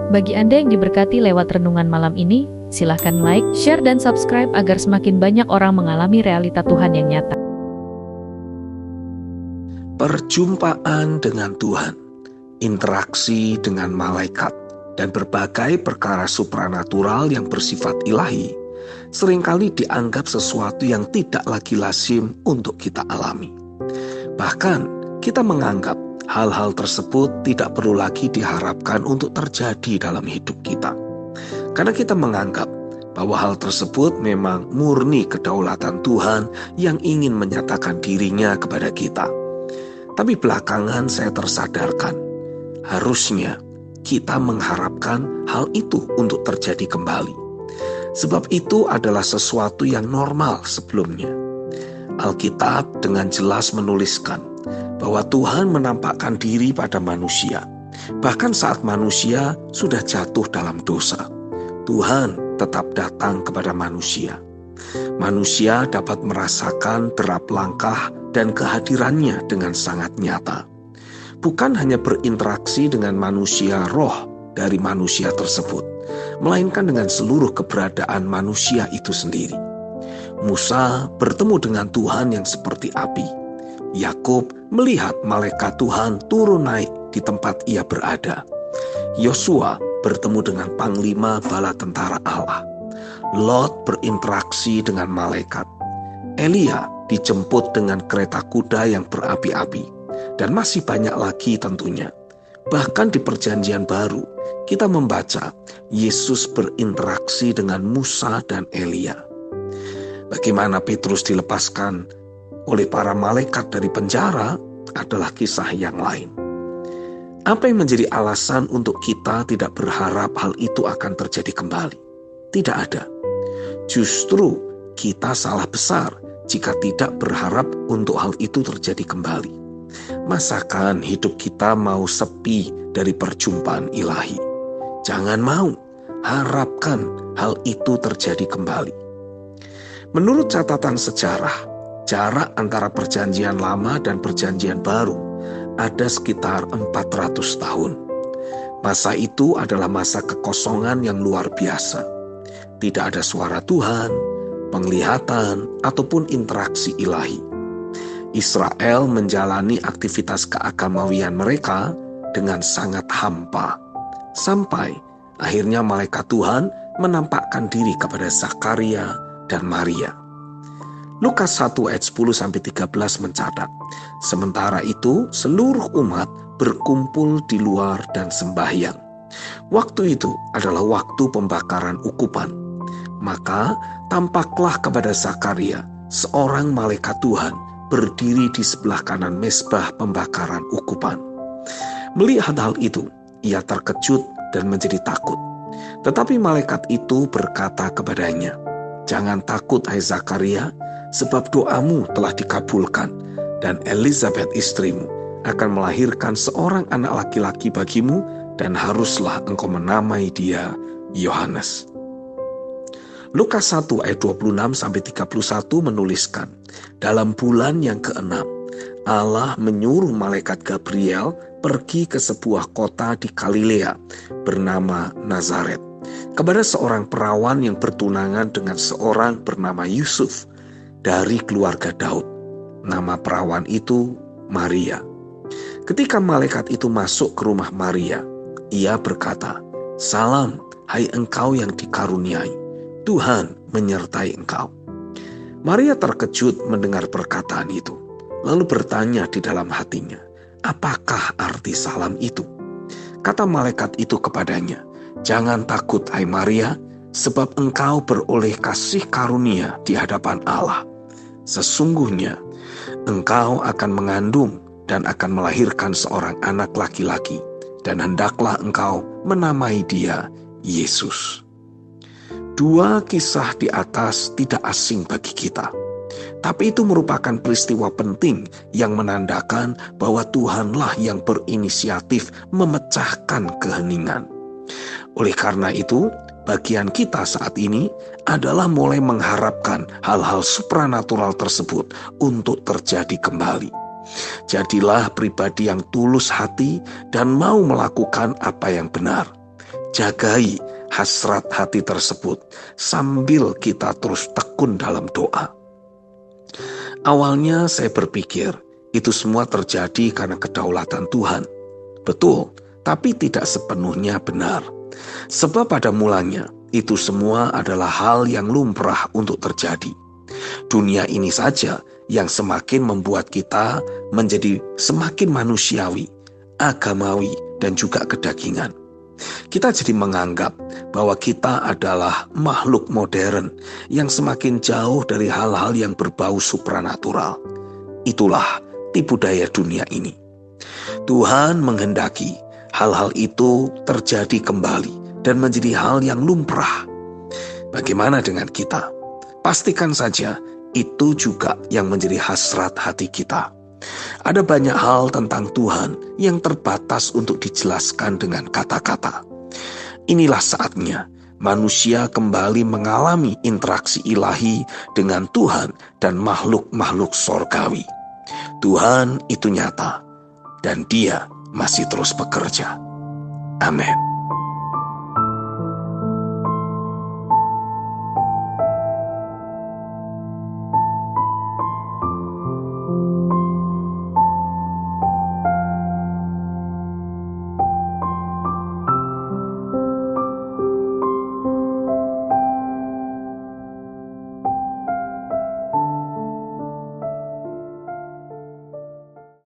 Bagi Anda yang diberkati lewat renungan malam ini, silahkan like, share, dan subscribe agar semakin banyak orang mengalami realita Tuhan yang nyata. Perjumpaan dengan Tuhan, interaksi dengan malaikat, dan berbagai perkara supranatural yang bersifat ilahi seringkali dianggap sesuatu yang tidak lagi lazim untuk kita alami. Bahkan kita menganggap hal-hal tersebut tidak perlu lagi diharapkan untuk terjadi dalam hidup kita. Karena kita menganggap bahwa hal tersebut memang murni kedaulatan Tuhan yang ingin menyatakan dirinya kepada kita. Tapi belakangan saya tersadarkan, harusnya kita mengharapkan hal itu untuk terjadi kembali. Sebab itu adalah sesuatu yang normal sebelumnya. Alkitab dengan jelas menuliskan bahwa Tuhan menampakkan diri pada manusia. Bahkan saat manusia sudah jatuh dalam dosa, Tuhan tetap datang kepada manusia. Manusia dapat merasakan derap langkah dan kehadirannya dengan sangat nyata. Bukan hanya berinteraksi dengan manusia roh dari manusia tersebut, melainkan dengan seluruh keberadaan manusia itu sendiri. Musa bertemu dengan Tuhan yang seperti api. Yakub melihat malaikat Tuhan turun naik di tempat ia berada. Yosua bertemu dengan panglima bala tentara Allah. Lot berinteraksi dengan malaikat. Elia dijemput dengan kereta kuda yang berapi-api. Dan masih banyak lagi tentunya. Bahkan di Perjanjian Baru, kita membaca Yesus berinteraksi dengan Musa dan Elia. Bagaimana Petrus dilepaskan oleh para malaikat dari penjara adalah kisah yang lain. Apa yang menjadi alasan untuk kita tidak berharap hal itu akan terjadi kembali? Tidak ada. Justru kita salah besar jika tidak berharap untuk hal itu terjadi kembali. Masakan hidup kita mau sepi dari perjumpaan ilahi? Jangan mau, harapkan hal itu terjadi kembali. Menurut catatan sejarah, jarak antara perjanjian lama dan perjanjian baru ada sekitar 400 tahun. Masa itu adalah masa kekosongan yang luar biasa. Tidak ada suara Tuhan, penglihatan, ataupun interaksi ilahi. Israel menjalani aktivitas keagamawian mereka dengan sangat hampa. Sampai akhirnya malaikat Tuhan menampakkan diri kepada Zakaria dan Maria. Lukas 1 ayat 10-13 mencatat, sementara itu seluruh umat berkumpul di luar dan sembahyang. Waktu itu adalah waktu pembakaran ukupan. Maka tampaklah kepada Zakaria seorang malaikat Tuhan berdiri di sebelah kanan mezbah pembakaran ukupan. Melihat hal itu, ia terkejut dan menjadi takut. Tetapi malaikat itu berkata kepadanya, "Jangan takut, hai Zakaria, sebab doamu telah dikabulkan, dan Elizabeth istrimu akan melahirkan seorang anak laki-laki bagimu, dan haruslah engkau menamai dia Yohanes." Lukas 1 ayat 26-31 menuliskan, dalam bulan yang ke-6, Allah menyuruh malaikat Gabriel pergi ke sebuah kota di Galilea bernama Nazaret, kepada seorang perawan yang bertunangan dengan seorang bernama Yusuf dari keluarga Daud. Nama perawan itu Maria. Ketika malaikat itu masuk ke rumah Maria, ia berkata, "Salam, hai engkau yang dikaruniai, Tuhan menyertai engkau." Maria terkejut mendengar perkataan itu, lalu bertanya di dalam hatinya, apakah arti salam itu? Kata malaikat itu kepadanya, "Jangan takut, hai Maria, sebab engkau beroleh kasih karunia di hadapan Allah. Sesungguhnya engkau akan mengandung dan akan melahirkan seorang anak laki-laki, dan hendaklah engkau menamai dia Yesus." Dua kisah di atas tidak asing bagi kita. Tapi itu merupakan peristiwa penting yang menandakan bahwa Tuhanlah yang berinisiatif memecahkan keheningan. Oleh karena itu, bagian kita saat ini adalah mulai mengharapkan hal-hal supranatural tersebut untuk terjadi kembali. Jadilah pribadi yang tulus hati dan mau melakukan apa yang benar. Jagai hasrat hati tersebut sambil kita terus tekun dalam doa. Awalnya saya berpikir itu semua terjadi karena kedaulatan Tuhan. Betul, tapi tidak sepenuhnya benar. Sebab pada mulanya itu semua adalah hal yang lumrah untuk terjadi. Dunia ini saja yang semakin membuat kita menjadi semakin manusiawi, agamawi, dan juga kedagingan. Kita jadi menganggap bahwa kita adalah makhluk modern yang semakin jauh dari hal-hal yang berbau supranatural. Itulah tipu daya dunia ini. Tuhan menghendaki hal-hal itu terjadi kembali dan menjadi hal yang lumrah. Bagaimana dengan kita? Pastikan saja itu juga yang menjadi hasrat hati kita. Ada banyak hal tentang Tuhan yang terbatas untuk dijelaskan dengan kata-kata. Inilah saatnya manusia kembali mengalami interaksi ilahi dengan Tuhan dan makhluk-makhluk sorgawi. Tuhan itu nyata dan Dia masih terus bekerja. Amin.